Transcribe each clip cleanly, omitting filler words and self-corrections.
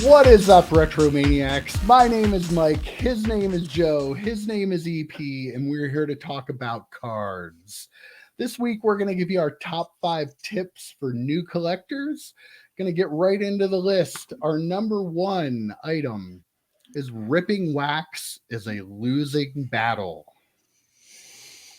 What is up, Retromaniacs? My name is Mike. His name is Joe. His name is EP, and we're here to talk about cards. This week, we're going to give you our top 5 tips for new collectors. Going to get right into the list. Our number 1 item is ripping wax is a losing battle.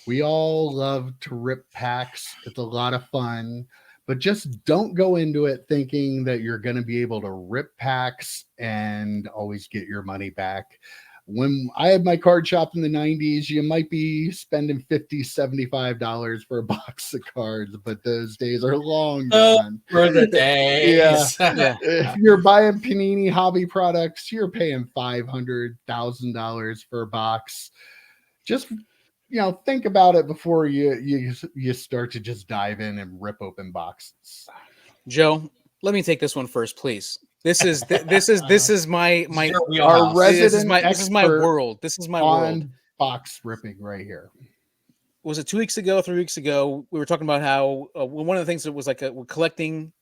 We all love to rip packs. It's a lot of fun. But just don't go into it thinking that you're going to be able to rip packs and always get your money back. When I had my card shop in the 90s, you might be spending $50, $75 for a box of cards, but those days are long gone. For the days. Yeah. If you're buying Panini hobby products, you're paying $500, $1,000 for a box. Just think about it before you start to just dive in and rip open boxes. Joe, let me take this one first, please. This is my our resident this is my world. This is my world. Box ripping right here. Was it 2 weeks ago, 3 weeks ago? We were talking about how one of the things that was like we're collecting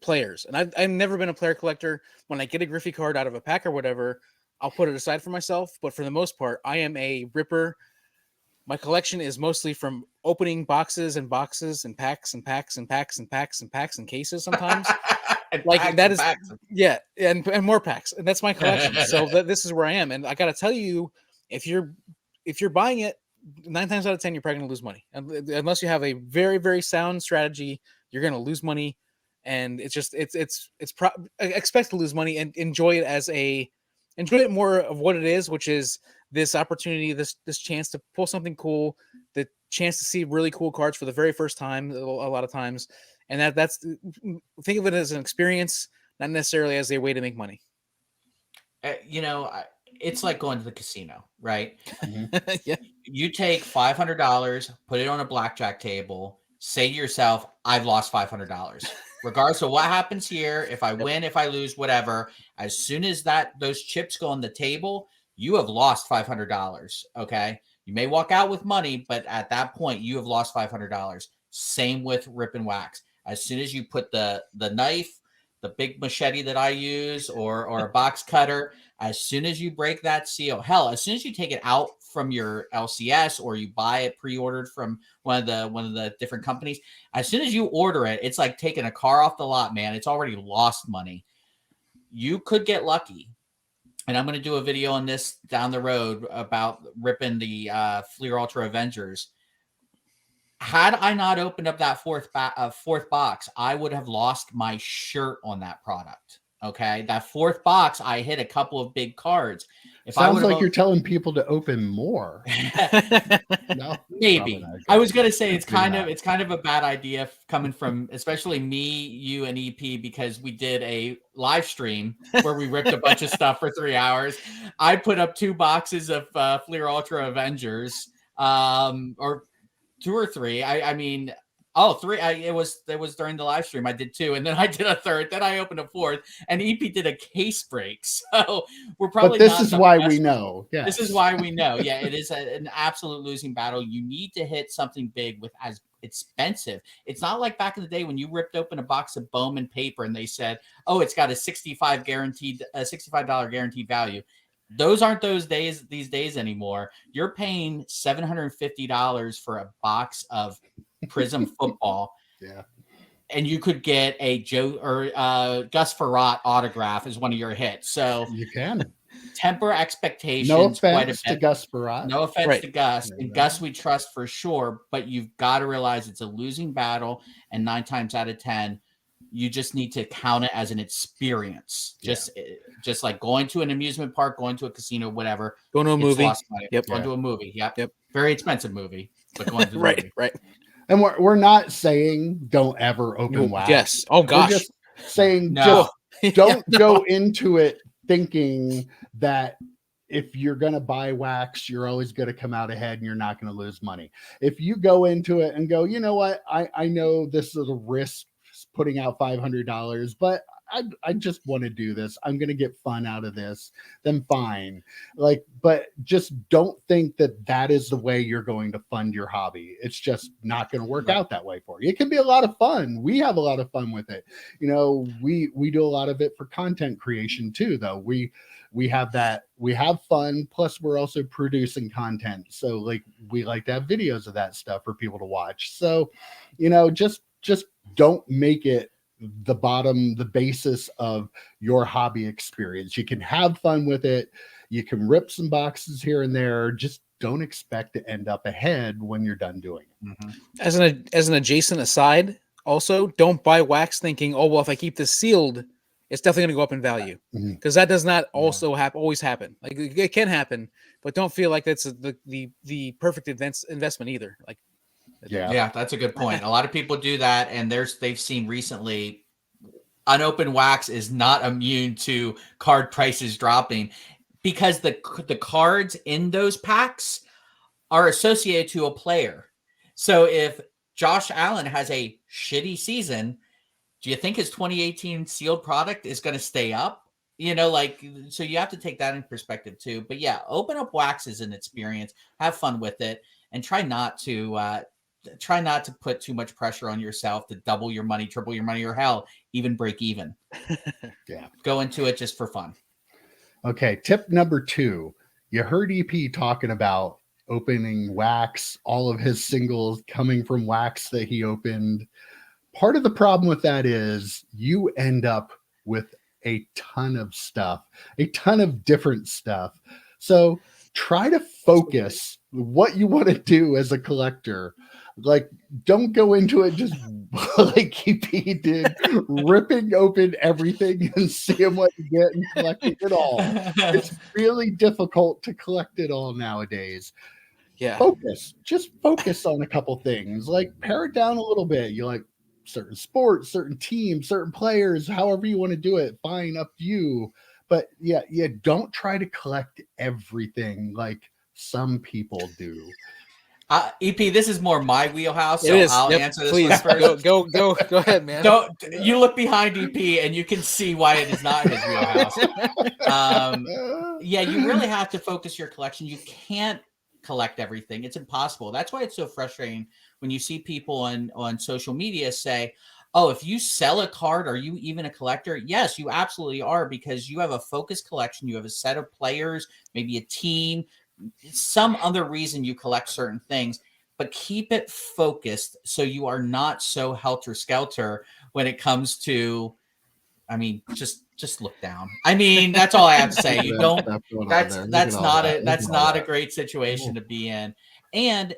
players, and I've never been a player collector. When I get a Griffey card out of a pack or whatever, I'll put it aside for myself. But for the most part, I am a ripper. My collection is mostly from opening boxes and packs and packs and packs and packs and packs and cases sometimes. Like that is, yeah, and more packs. And that's my collection. So this is where I am. And I got to tell you, if you're buying it, 9 times out of 10, you're probably going to lose money. Unless you have a very, very sound strategy, you're going to lose money. And expect to lose money and enjoy it more of what it is, which is this opportunity, this chance to pull something cool, the chance to see really cool cards for the very first time, a lot of times. And that's think of it as an experience, not necessarily as a way to make money. It's like going to the casino, right? Mm-hmm. Yeah. You take $500, put it on a blackjack table, say to yourself, I've lost $500. Regardless of what happens here, if I win, if I lose, whatever, as soon as those chips go on the table, you have lost $500. Okay. You may walk out with money, but at that point, you have lost $500. Same with rip and wax. As soon as you put the knife, the big machete that I use, or a box cutter, as soon as you break that seal, hell, as soon as you take it out from your LCS or you buy it pre-ordered from one of the different companies, as soon as you order it, it's like taking a car off the lot, man. It's already lost money. You could get lucky. And I'm going to do a video on this down the road about ripping the Fleer Ultra Avengers. Had I not opened up that fourth box, I would have lost my shirt on that product. Okay, that fourth box, I hit a couple of big cards. Sounds like you're telling people to open more. No, maybe. I was gonna say it's kind of a bad idea coming from especially me, you, and EP, because we did a live stream where we ripped a bunch of stuff for 3 hours. I put up 2 boxes of Fleer Ultra Avengers, or 2 or 3. I mean. Oh, 3. It was during the live stream. I did 2, and then I did a 3rd. Then I opened a 4th, and EP did a case break. So we're probably. But this is why we know. Yeah, this is why we know. Yeah, it is an absolute losing battle. You need to hit something big with as expensive. It's not like back in the day when you ripped open a box of Bowman paper and they said, "Oh, it's got a $65 guaranteed value." Those aren't these days anymore. You're paying $750 for a box of Prism football. Yeah. And you could get a Joe or Gus Farrat autograph as one of your hits. So you can temper expectations. No offense to Gus Farrat. No offense to Gus. And Gus we trust for sure, but you've got to realize it's a losing battle, and 9 times out of 10, you just need to count it as an experience. Just like going to an amusement park, going to a casino, whatever. Going to a movie. Yep. Going to a movie. Yep. Very expensive movie, but going to the movie. Right. And we're not saying don't ever open wax. Yes. Oh gosh. We're just saying no. don't go into it thinking that if you're going to buy wax, you're always going to come out ahead and you're not going to lose money. If you go into it and go, you know what, I know this is a risk putting out $500, but I just want to do this. I'm going to get fun out of this. Then fine. Like, but just don't think that that is the way you're going to fund your hobby. It's just not going to work out that way for you. It can be a lot of fun. We have a lot of fun with it. You know, we do a lot of it for content creation too, though. We have fun, plus we're also producing content, so like we like to have videos of that stuff for people to watch. So, you know, just don't make it the basis of your hobby experience. You can have fun with it, you can rip some boxes here and there, just don't expect to end up ahead when you're done doing it. As an adjacent aside, also don't buy wax thinking, oh well, if I keep this sealed, it's definitely going to go up in value, because that does not also always happen. Like it can happen, but don't feel like that's the perfect investment either. Like, yeah, that's a good point. A lot of people do that, and they've seen recently unopened wax is not immune to card prices dropping, because the cards in those packs are associated to a player. So if Josh Allen has a shitty season, do you think his 2018 sealed product is going to stay up? You know, like, so you have to take that in perspective too. But yeah, open up wax as an experience, have fun with it, and try not to put too much pressure on yourself to double your money, triple your money, or hell, even break even. Yeah. Go into it just for fun. Okay. Tip number 2, you heard EP talking about opening wax, all of his singles coming from wax that he opened. Part of the problem with that is you end up with a ton of stuff, a ton of different stuff. So try to focus what you want to do as a collector. Like, don't go into it just like EP did, ripping open everything and seeing what you get and collecting it all. It's really difficult to collect it all nowadays. yeah, Just focus on a couple things, like pare it down a little bit. You like certain sports, certain teams, certain players, however you want to do it, fine, up to you. But yeah, don't try to collect everything like some people do. EP, this is more my wheelhouse, so it is. I'll Yep, answer this please one first. go ahead, man. Don't you look behind EP and you can see why it is not his wheelhouse. Yeah, you really have to focus your collection. You can't collect everything. It's impossible. That's why it's so frustrating when you see people on social media say, oh, if you sell a card, are you even a collector? Yes, you absolutely are, because you have a focused collection. You have a set of players, maybe a team, some other reason you collect certain things, but keep it focused so you are not so helter-skelter when it comes to, I mean, just look down. I mean, that's all I have to say. You don't, that's not a great situation to be in. And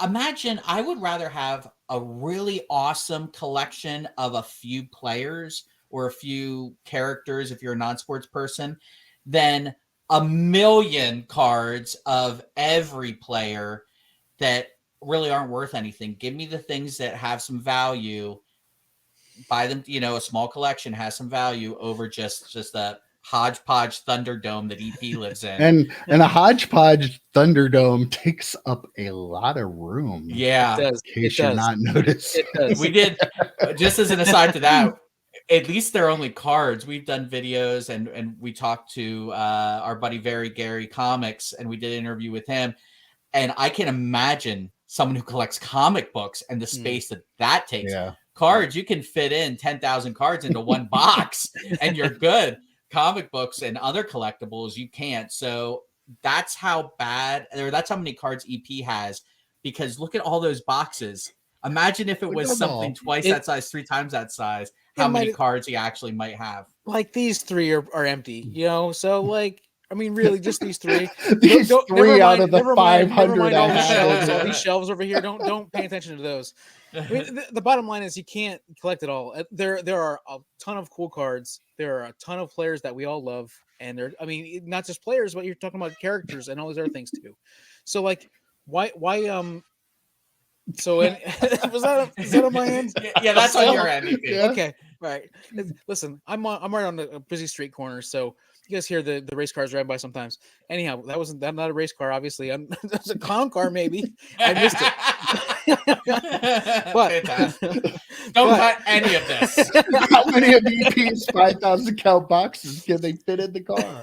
imagine, I would rather have a really awesome collection of a few players or a few characters if you're a non-sports person than a million cards of every player that really aren't worth anything. Give me the things that have some value. Buy them, you know, a small collection has some value over just a hodgepodge Thunderdome that EP lives in. And a hodgepodge Thunderdome takes up a lot of room. Yeah. It does. In case you're not noticing. It does. We did, just as an aside to that, at least they're only cards. We've done videos and we talked to our buddy Very Gary Comics, and we did an interview with him. And I can imagine someone who collects comic books and the space that takes. Yeah. Cards, you can fit in 10,000 cards into one box and you're good. Comic books and other collectibles, you can't. So that's how bad, or that's how many cards EP has, because look at all those boxes. Imagine if it was something twice that size, 3 times that size, how many cards he actually might have. Like these 3 are empty, you know? So like, I mean, really, just these 3. These 3 out of the 500 all I these shelves, have. all these shelves over here. Don't pay attention to those. I mean, the bottom line is you can't collect it all. There are a ton of cool cards. There are a ton of players that we all love, and I mean, not just players, but you're talking about characters and all these other things too. So like, why So is that on my end? Yeah, that's on your end. Yeah. Okay, right. Listen, I'm right on a busy street corner, so you guys hear the race cars drive by sometimes. Anyhow, that not a race car, obviously. That's a clown car, maybe. I missed it. Fantastic. Don't cut any of this. How many of EP's 5,000 count boxes can they fit in the car?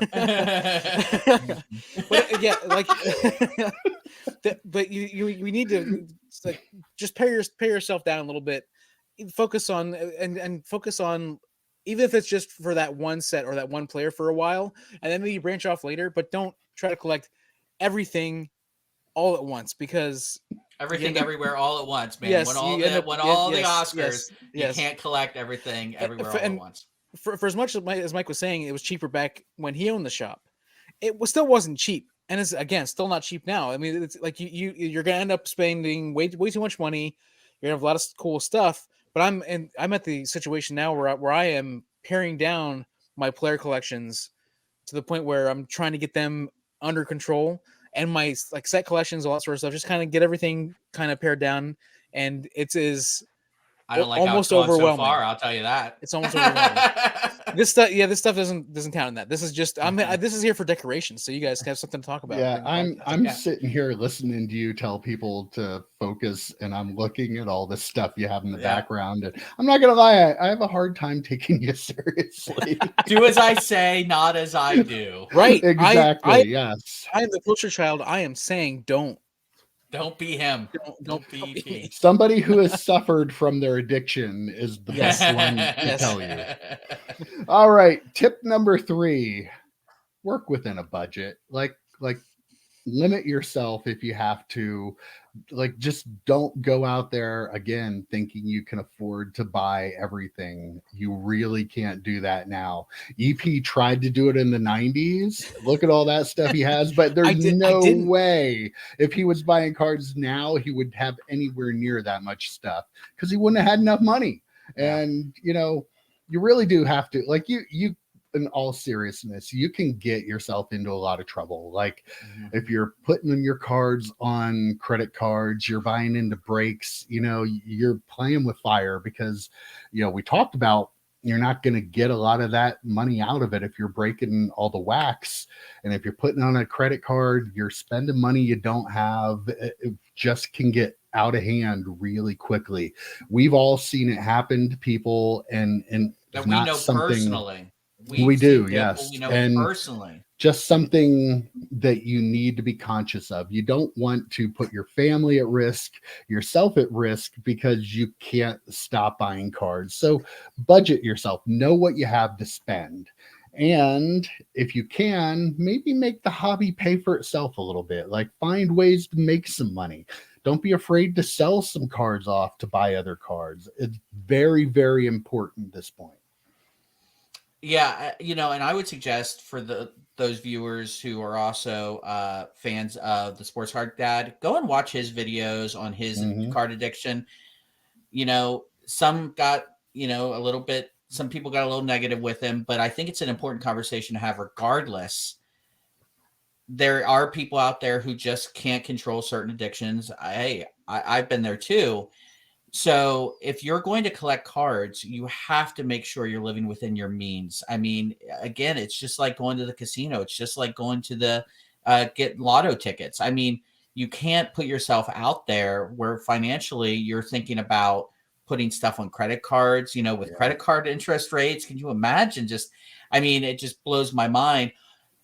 But yeah, like, but we need to like just pay yourself down a little bit. Focus on and focus on, even if it's just for that one set or that one player for a while, and then maybe branch off later. But don't try to collect everything all at once, because everything everywhere all at once, man. Yes, when all you the end up- when yes, all the yes, Oscars, yes. you can't collect everything everywhere all at once. For as much as Mike was saying, it was cheaper back when he owned the shop. It still wasn't cheap, and it's again still not cheap now. I mean, it's like you're gonna end up spending way too much money. You're gonna have a lot of cool stuff. But I'm at the situation now where I am paring down my player collections to the point where I'm trying to get them under control, and my like set collections, all that sort of stuff. Just kind of get everything kind of pared down, and it is I don't like almost how it's gone overwhelming. So far, I'll tell you that. It's almost overwhelming. This stuff doesn't count in that. This is just this is here for decoration, so you guys have something to talk about. Yeah, I'm sitting here listening to you tell people to focus, and I'm looking at all this stuff you have in the background, and I'm not gonna lie, I have a hard time taking you seriously. Do as I say, not as I do. Right? Exactly. Yes. I am the poster child. I am saying don't be him. Don't be me. Somebody who has suffered from their addiction is the best one to tell you. All right, tip number 3: work within a budget. Like limit yourself if you have to. Like, just don't go out there again thinking you can afford to buy everything. You really can't do that now. EP tried to do it in the 90s. Look at all that stuff he has, but there's no way if he was buying cards now, he would have anywhere near that much stuff, because he wouldn't have had enough money. And you really do have to, like, you in all seriousness, you can get yourself into a lot of trouble. Like, if you're putting in your cards on credit cards, you're buying into breaks, you're playing with fire, because, we talked about, you're not going to get a lot of that money out of it if you're breaking all the wax. And if you're putting on a credit card, you're spending money you don't have. It just can get out of hand really quickly. We've all seen it happen to people, and that we know personally. We do, yes. We know personally. Just something that you need to be conscious of. You don't want to put your family at risk, yourself at risk, because you can't stop buying cards. So budget yourself. Know what you have to spend. And if you can, maybe make the hobby pay for itself a little bit. Like, find ways to make some money. Don't be afraid to sell some cards off to buy other cards. It's very, very important at this point. Yeah, and I would suggest for those viewers who are also fans of the Sports Card Dad, go and watch his videos on his card addiction. Some got, a little bit, some people got a little negative with him, but I think it's an important conversation to have regardless. There are people out there who just can't control certain addictions. I've been there too. So if you're going to collect cards, you have to make sure you're living within your means. I mean, again, it's just like going to the casino. It's just like going to the get lotto tickets. I mean, you can't put yourself out there where financially you're thinking about putting stuff on credit cards, with credit card interest rates. Can you imagine? It just blows my mind.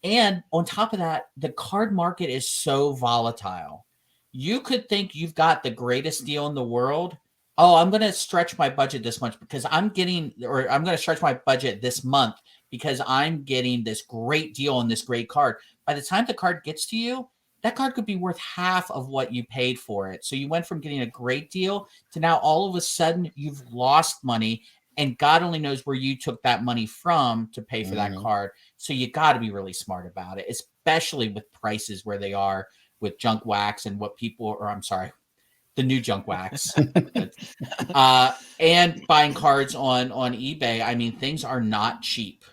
And on top of that, the card market is so volatile. You could think you've got the greatest deal in the world. Oh, I'm going to stretch my budget this much because I'm going to stretch my budget this month because I'm getting this great deal on this great card. By the time the card gets to you, that card could be worth half of what you paid for it. So you went from getting a great deal to now all of a sudden you've lost money, and God only knows where you took that money from to pay for that card. So you got to be really smart about it, especially with prices where they are with junk wax and the new junk wax, and buying cards on eBay. I mean, things are not cheap.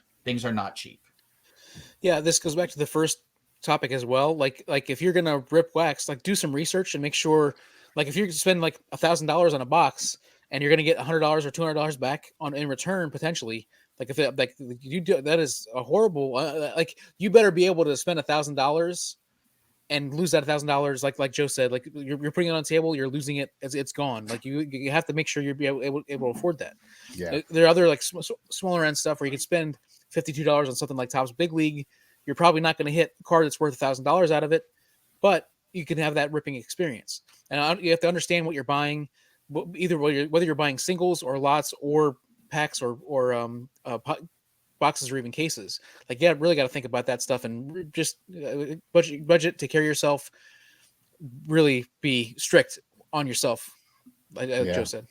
Yeah, this goes back to the first topic as well. Like if you're gonna rip wax, like, do some research and make sure. Like, if you spend like $1,000 on a box and you're gonna get $100 or $200 back in return potentially. Like, you do, that is a horrible. Like, you better be able to spend $1,000 and lose that $1,000, like Joe said, like you're putting it on the table, you're losing it as it's gone. Like you have to make sure you're able to afford that. Yeah. There are other like smaller end stuff where you can spend $52 on something like Topps Big League. You're probably not going to hit a card that's worth $1,000 out of it, but you can have that ripping experience. And you have to understand what you're buying, either whether you're buying singles or lots or packs or boxes or even cases. Like, yeah, really got to think about that stuff and just budget, take care of yourself, really be strict on yourself, like Joe said.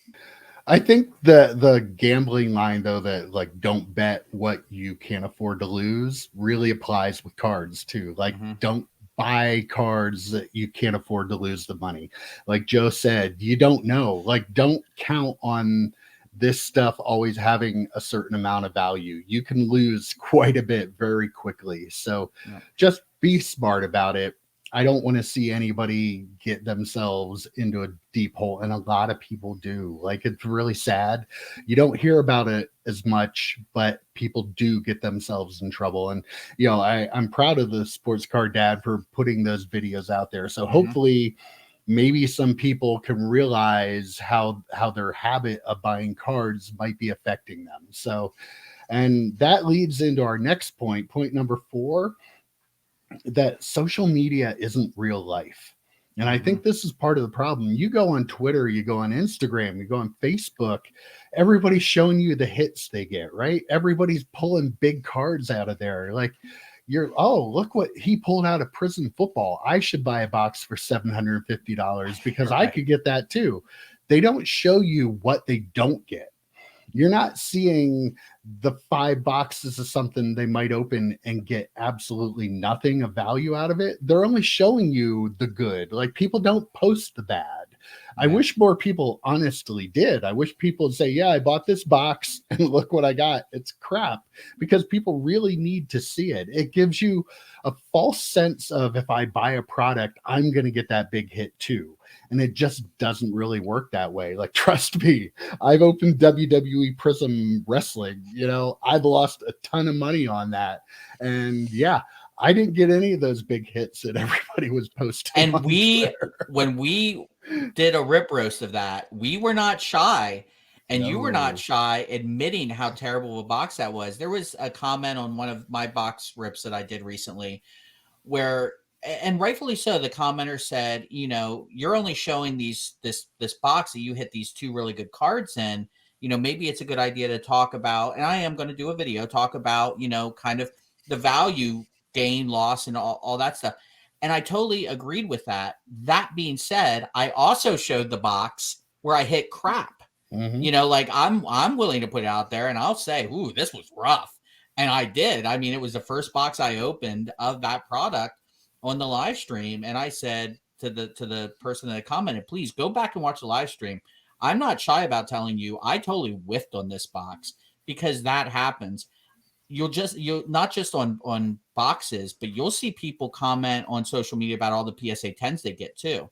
I think the gambling line though, that like don't bet what you can't afford to lose, really applies with cards too. Like don't buy cards that you can't afford to lose the money. Like Joe said, you don't know. Like don't count on this stuff always having a certain amount of value. You can lose quite a bit very quickly. So just be smart about it. I don't want to see anybody get themselves into a deep hole. And a lot of people do. Like, it's really sad. You don't hear about it as much, but people do get themselves in trouble. And, you know, I'm proud of the Sports Card Dad for putting those videos out there. So hopefully maybe some people can realize how their habit of buying cards might be affecting them. So, and that leads into our next point number 4, that social media isn't real life. And I think this is part of the problem. You go on Twitter, you go on Instagram, you go on Facebook, everybody's showing you the hits they get, right? Everybody's pulling big cards out of there. Like, look what he pulled out of Prison Football. I should buy a box for $750 because I could get that too. They don't show you what they don't get. You're not seeing the 5 boxes of something they might open and get absolutely nothing of value out of it. They're only showing you the good. Like, people don't post the bad. I wish more people honestly did. I wish people would say, yeah, I bought this box and look what I got. It's crap, because people really need to see it. It gives you a false sense of, if I buy a product, I'm going to get that big hit too. And it just doesn't really work that way. Like, trust me, I've opened WWE Prism Wrestling. You know, I've lost a ton of money on that. And yeah, I didn't get any of those big hits that everybody was posting. And when we did a rip roast of that, we were not shy. And you were not shy admitting how terrible of a box that was. There was a comment on one of my box rips that I did recently where, and rightfully so, the commenter said, you know, you're only showing this box that you hit these 2 really good cards in. You know, maybe it's a good idea to talk about, and I am going to do a video, talk about, you know, kind of the value gain, loss, and all that stuff. And I totally agreed with that. That being said, I also showed the box where I hit crap. You know, like I'm willing to put it out there and I'll say, ooh, this was rough. And I did. I mean, it was the first box I opened of that product on the live stream. And I said to the person that commented, please go back and watch the live stream. I'm not shy about telling you, I totally whiffed on this box, because that happens. You'll not just on boxes, but you'll see people comment on social media about all the PSA 10s they get too.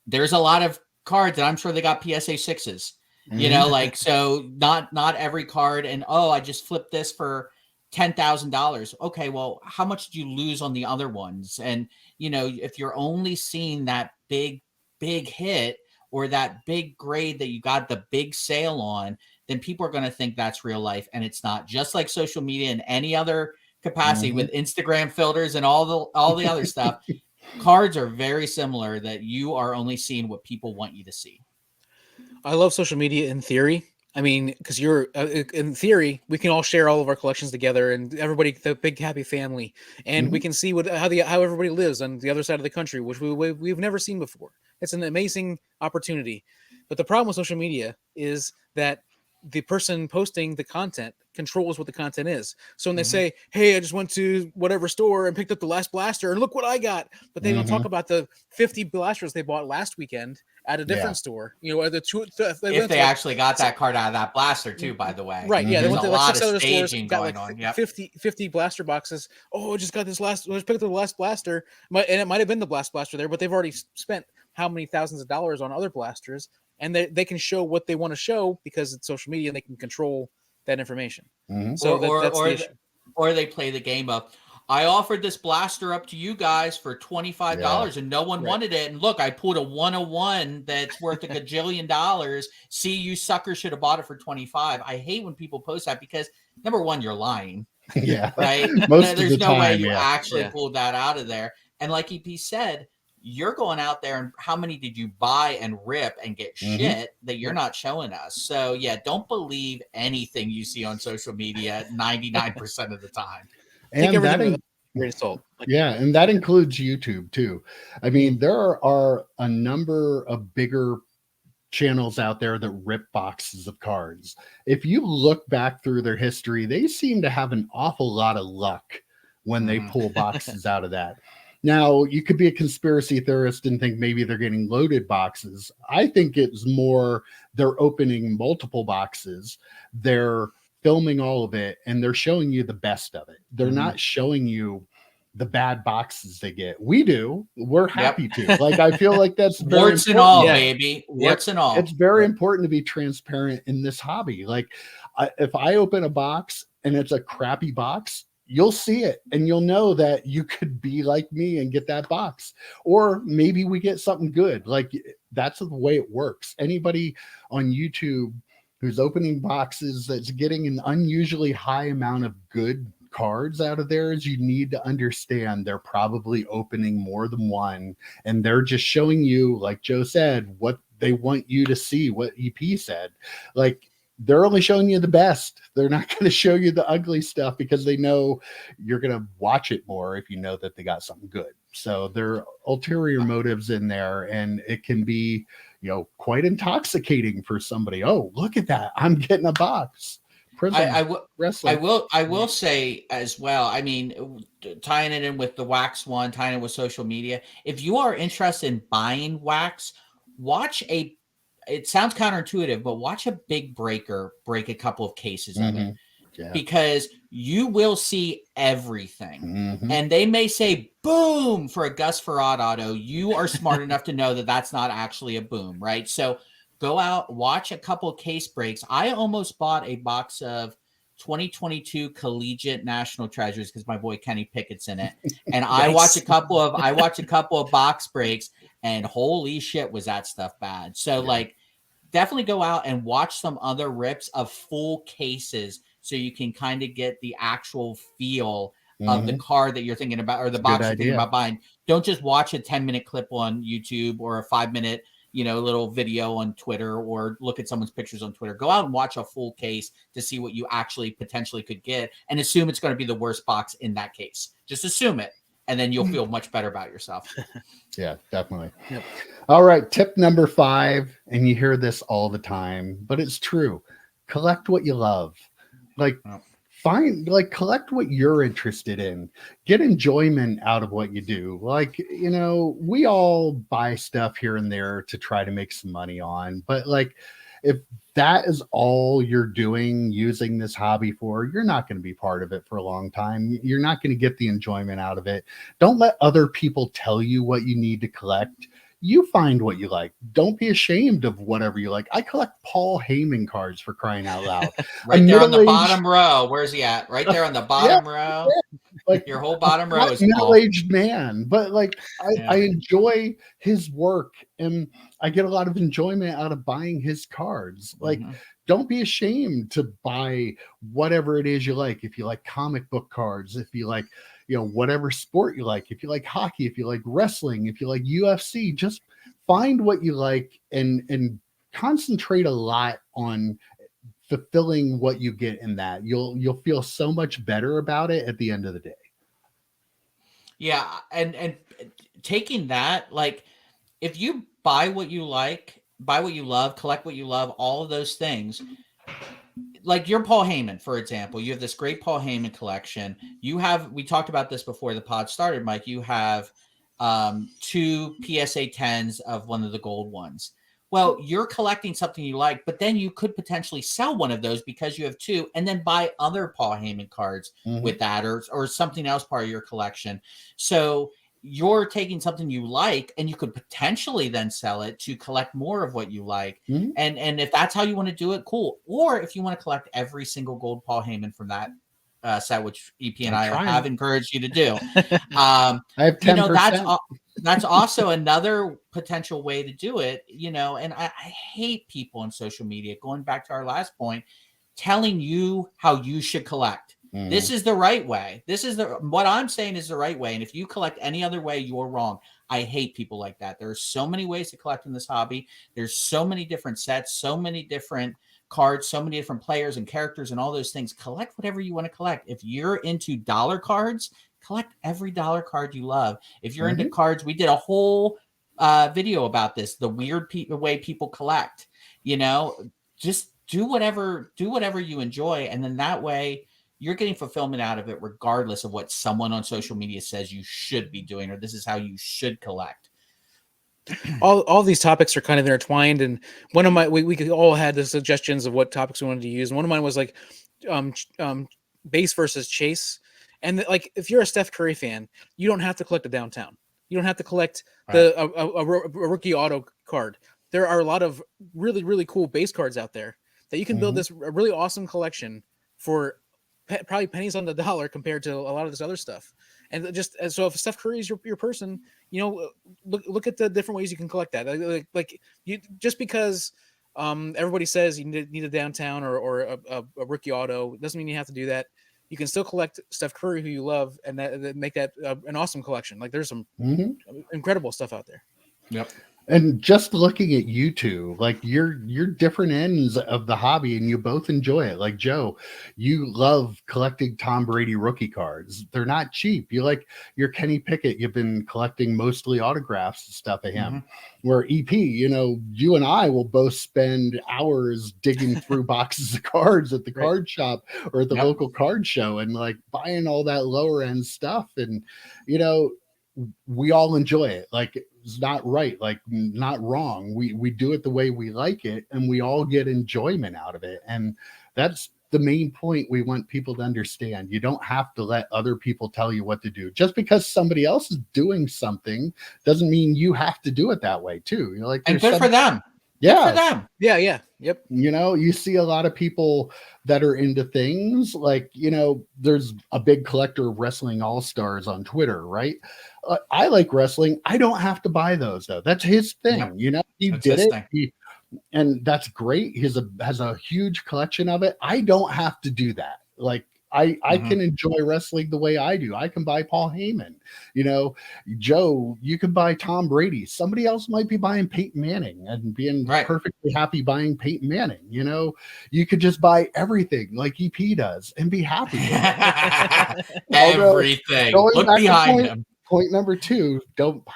There's a lot of cards that I'm sure they got PSA 6s, you know, like, so not every card. And, oh, I just flipped this for $10,000. Okay, well, how much did you lose on the other ones? And, you know, if you're only seeing that big hit or that big grade that you got the big sale on, then people are going to think that's real life. And it's not. Just like social media and any other capacity with Instagram filters and all the other stuff, cards are very similar, that you are only seeing what people want you to see. I love social media in theory. I mean, because you're in theory, we can all share all of our collections together, and everybody, the big happy family, and we can see how everybody lives on the other side of the country, which we've never seen before. It's an amazing opportunity. But the problem with social media is that the person posting the content controls what the content is. So when they say, hey, I just went to whatever store and picked up the last blaster and look what I got, but they don't talk about the 50 blasters they bought last weekend at a different store. You know, if they actually got that card out of that blaster too, by the way. Right. Yeah. There's They went a to lot 6 of other stores, staging got going like on. 50 blaster boxes. Oh, I just got this I just picked up the last blaster. And it might have been the blast blaster there, but they've already spent how many thousands of dollars on other blasters, and they can show what they want to show because it's social media and they can control that information. So that's the issue. Or they play the game of, I offered this blaster up to you guys for $25 and no one wanted it. And look, I pulled a 101 that's worth a gajillion dollars. See, you suckers should have bought it for 25. I hate when people post that because number one, you're lying. Yeah. Right. There's no way you actually pulled that out of there. And like EP said, you're going out there and how many did you buy and rip and get shit that you're not showing us? So yeah, don't believe anything you see on social media 99% of the time. And take everything with a grain of salt. And that includes YouTube too. I mean, there are a number of bigger channels out there that rip boxes of cards. If you look back through their history, they seem to have an awful lot of luck when they pull boxes out of that. Now, you could be a conspiracy theorist and think maybe they're getting loaded boxes. I think it's more they're opening multiple boxes. They're filming all of it and they're showing you the best of it. They're not showing you the bad boxes they get. We do. We're happy to. Like, I feel like that's very warts and all, baby. Warts and all. It's very important to be transparent in this hobby. Like, if I open a box and it's a crappy box, you'll see it and you'll know that you could be like me and get that box. Or maybe we get something good. Like, that's the way it works. Anybody on YouTube who's opening boxes that's getting an unusually high amount of good cards out of theirs, you need to understand they're probably opening more than one, and they're just showing you, like Joe said, what they want you to see, what EP said. Like, they're only showing you the best. They're not going to show you the ugly stuff because they know you're going to watch it more if you know that they got something good. So there are ulterior motives in there, and it can be, quite intoxicating for somebody. Oh, look at that. I'm getting a box. I will say as well, I mean, tying it in with the wax one, tying it with social media, if you are interested in buying wax, it sounds counterintuitive, but watch a big breaker break a couple of cases of it. Yeah. Because you will see everything. And they may say boom for a Gus Farad auto. You are smart enough to know that that's not actually a boom, right? So go out, watch a couple of case breaks. I almost bought a box of 2022 Collegiate National Treasures because my boy Kenny Pickett's in it. And I watched a couple of box breaks, and holy shit, was that stuff bad. So like, definitely go out and watch some other rips of full cases so you can kind of get the actual feel of the card that you're thinking about, or the box you're thinking about buying. Don't just watch a 10-minute clip on YouTube or a 5-minute, little video on Twitter, or look at someone's pictures on Twitter. Go out and watch a full case to see what you actually potentially could get, and assume it's going to be the worst box in that case. Just assume it, and then you'll feel much better about yourself. Yeah, definitely. Yep. All right. Tip number 5, and you hear this all the time, but it's true. Collect what you love. Like, collect what you're interested in. Get enjoyment out of what you do. Like, we all buy stuff here and there to try to make some money on, but like, if that is all you're doing, using this hobby for, you're not going to be part of it for a long time. You're not going to get the enjoyment out of it. Don't let other people tell you what you need to collect. You find what you like. Don't be ashamed of whatever you like. I collect Paul Heyman cards, for crying out loud. Right there on the bottom row. Where's he at? Right there on the bottom row. Like, your whole bottom row is middle-aged man, but like, I enjoy his work, and I get a lot of enjoyment out of buying his cards. Like, don't be ashamed to buy whatever it is you like. If you like comic book cards, if you like, whatever sport you like, if you like hockey, if you like wrestling, if you like UFC, just find what you like and concentrate a lot on fulfilling what you get in that. You'll feel so much better about it at the end of the day. Yeah. And taking that, like, if you buy what you like, buy what you love, collect what you love, all of those things, like your Paul Heyman, for example, you have this great Paul Heyman collection. We talked about this before the pod started, Mike. You have 2 PSA 10s of one of the gold ones. Well, you're collecting something you like, but then you could potentially sell one of those because you have 2, and then buy other Paul Heyman cards with that, or something else part of your collection. So you're taking something you like, and you could potentially then sell it to collect more of what you like. And if that's how you want to do it, cool. Or if you want to collect every single gold Paul Heyman from that set, which EP and I'm I trying. have encouraged you to do. I have 10%. You know, that's also another potential way to do it, you know, and I hate people on social media, going back to our last point, telling you how you should collect. This is the right way. This is what I'm saying is the right way. And if you collect any other way, you're wrong. I hate people like that. There are so many ways to collect in this hobby. There's so many different sets, so many different cards, so many different players and characters and all those things. Collect whatever you want to collect. If you're into dollar cards, collect every dollar card you love. If you're into cards, we did a whole video about this, the weird way people collect. You know, just do whatever you enjoy, and then that way you're getting fulfillment out of it, regardless of what someone on social media says you should be doing, or this is how you should collect. All these topics are kind of intertwined, and one of my we all had the suggestions of what topics we wanted to use, and one of mine was like base versus chase. And like, if you're a Steph Curry fan, you don't have to collect a downtown. You don't have to collect a rookie auto card. There are a lot of really, really cool base cards out there that you can build this a really awesome collection for probably pennies on the dollar compared to a lot of this other stuff. And just so if Steph Curry is your person, you know, look at the different ways you can collect that. Like you, just because everybody says you need a downtown or a rookie auto doesn't mean you have to do that. You can still collect Steph Curry, who you love, and that make that an awesome collection. Like, there's some incredible stuff out there. Yep. And just looking at you two, like you're different ends of the hobby and you both enjoy it. Like Joe, you love collecting Tom Brady rookie cards. They're not cheap. You like your Kenny Pickett. You've been collecting mostly autographs and stuff of him. Where EP, you know, you and I will both spend hours digging through boxes of cards at the card shop or at the local card show and like buying all that lower end stuff. And, you know, we all enjoy it. Like, it's not right, like not wrong. We do it the way we like it, and we all get enjoyment out of it. And that's the main point we want people to understand. You don't have to let other people tell you what to do. Just because somebody else is doing something doesn't mean you have to do it that way too. You're like, and good for them. Yeah. Good for them. Yeah. Yep. You know, you see a lot of people that are into things like, you know, there's a big collector of Wrestling All-Stars on Twitter, right? I like wrestling. I don't have to buy those though. That's his thing. You know, he did it. And that's great. He has a huge collection of it. I don't have to do that. Like, I can enjoy wrestling the way I do. I can buy Paul Heyman. You know, Joe, you can buy Tom Brady. Somebody else might be buying Peyton Manning and being perfectly happy buying Peyton Manning. You know, you could just buy everything like EP does and be happy. Everything. Look behind him. Point number 2, don't buy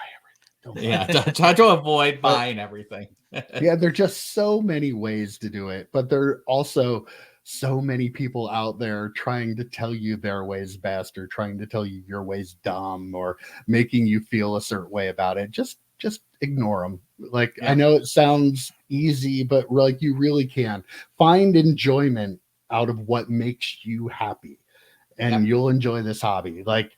everything. Try to avoid buying everything. Yeah, there are just so many ways to do it, but there are also so many people out there trying to tell you their way's best or trying to tell you your way's dumb or making you feel a certain way about it. Just ignore them. Like, I know it sounds easy, but like, you really can find enjoyment out of what makes you happy, and you'll enjoy this hobby. Like,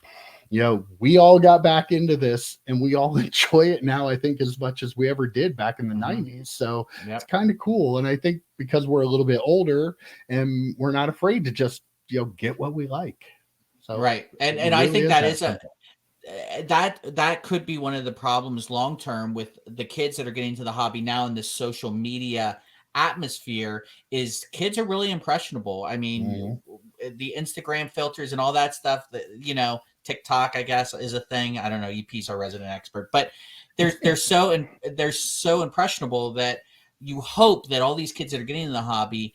you know, we all got back into this and we all enjoy it now, I think, as much as we ever did back in the 90s. So it's kind of cool. And I think because we're a little bit older and we're not afraid to just, you know, get what we like. So and really I think that is simple. that could be one of the problems long term with the kids that are getting into the hobby now in this social media atmosphere. Is kids are really impressionable. I mean, the Instagram filters and all that stuff that, you know, TikTok, I guess, is a thing. I don't know. EP's our resident expert, but they're so impressionable that you hope that all these kids that are getting in the hobby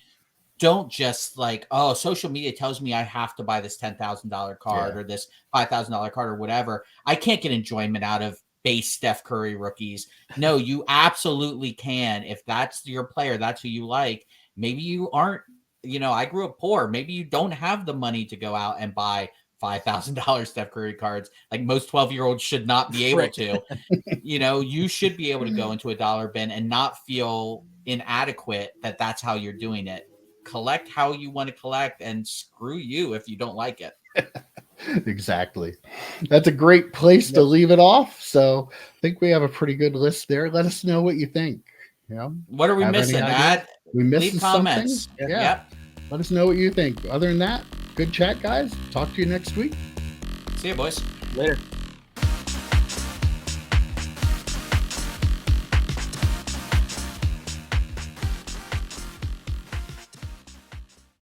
don't just like, oh, social media tells me I have to buy this $10,000 card or this $5,000 card or whatever. I can't get enjoyment out of base Steph Curry rookies. No, you absolutely can. If that's your player, that's who you like. Maybe you aren't, you know, I grew up poor. Maybe you don't have the money to go out and buy $5,000 Steph Curry cards. Like most 12-year-olds should not be able to. You know, you should be able to go into a dollar bin and not feel inadequate that that's how you're doing it. Collect how you want to collect, and screw you if you don't like it. Exactly. That's a great place to leave it off. So I think we have a pretty good list there. Let us know what you think. You know, what are we missing? We missing leave comments. Let us know what you think. Other than that, Good chat, guys. Talk to you next week. See you, boys. Later.